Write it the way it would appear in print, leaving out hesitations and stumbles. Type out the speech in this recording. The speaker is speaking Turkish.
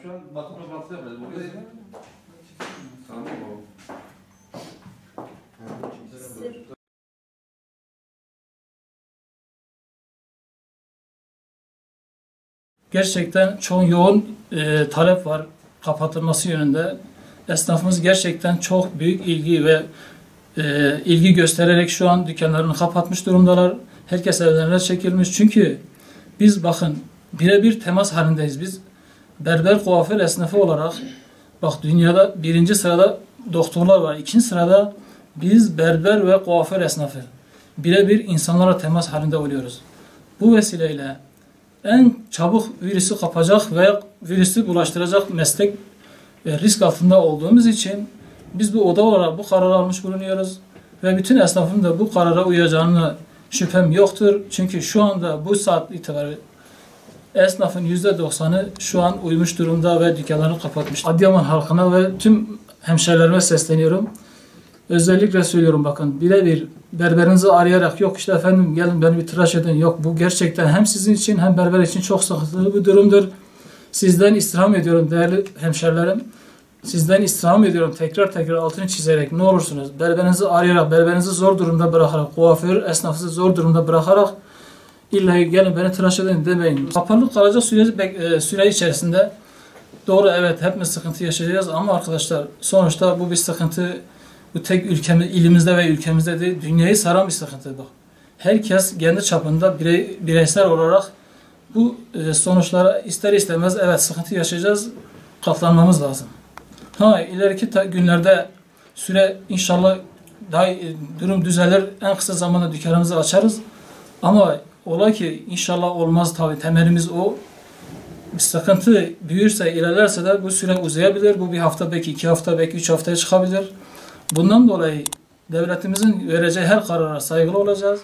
şu an basın toplantısı yapacağız. Buradayız. Tamam mı? Gerçekten çok yoğun talep var kapatılması yönünde. Esnafımız gerçekten çok büyük ilgi ve ilgi göstererek şu an dükkanlarını kapatmış durumdalar. Herkes evlerine çekilmiş. Çünkü biz bakın birebir temas halindeyiz. Biz berber kuaför esnafı olarak bak dünyada birinci sırada doktorlar var. İkinci sırada biz berber ve kuaför esnafı. Birebir insanlara temas halinde oluyoruz. Bu vesileyle en çabuk virüsü kapacak ve virüsü bulaştıracak meslek risk altında olduğumuz için biz bu oda olarak bu kararı almış bulunuyoruz ve bütün esnafın da bu karara uyacağını şüphem yoktur. Çünkü şu anda bu saat itibariyle esnafın %90'ı şu an uymuş durumda ve dükkanlarını kapatmış. Adıyaman halkına ve tüm hemşehrilerime sesleniyorum. Özellikle söylüyorum bakın birebir berberinizi arayarak yok işte efendim gelin beni bir tıraş edin. Yok bu gerçekten hem sizin için hem berber için çok sıkıntılı bir durumdur. Sizden istirham ediyorum değerli hemşerilerim. Sizden istirham ediyorum tekrar altını çizerek ne olursunuz berberinizi arayarak, berberinizi zor durumda bırakarak, kuaför esnafınızı zor durumda bırakarak illa gelin beni tıraş edin demeyin. Kapalı kalacak süre içerisinde doğru evet hepimiz sıkıntı yaşayacağız ama arkadaşlar sonuçta bu bir sıkıntı. Bu tek ilimizde ve ülkemizde değil, dünyayı saran bir sıkıntı bak. Herkes kendi çapında bireysel olarak bu sonuçlara ister istemez evet sıkıntı yaşayacağız, katlanmamız lazım. İleriki günlerde süre inşallah daha durum düzelir, en kısa zamanda dükkanımızı açarız. Ama ola ki inşallah olmaz tabii temelimiz o. Bir sıkıntı büyürse, ilerlerse de bu süre uzayabilir. Bu bir hafta belki 2 hafta belki 3 haftaya çıkabilir. Bundan dolayı devletimizin vereceği her karara saygılı olacağız.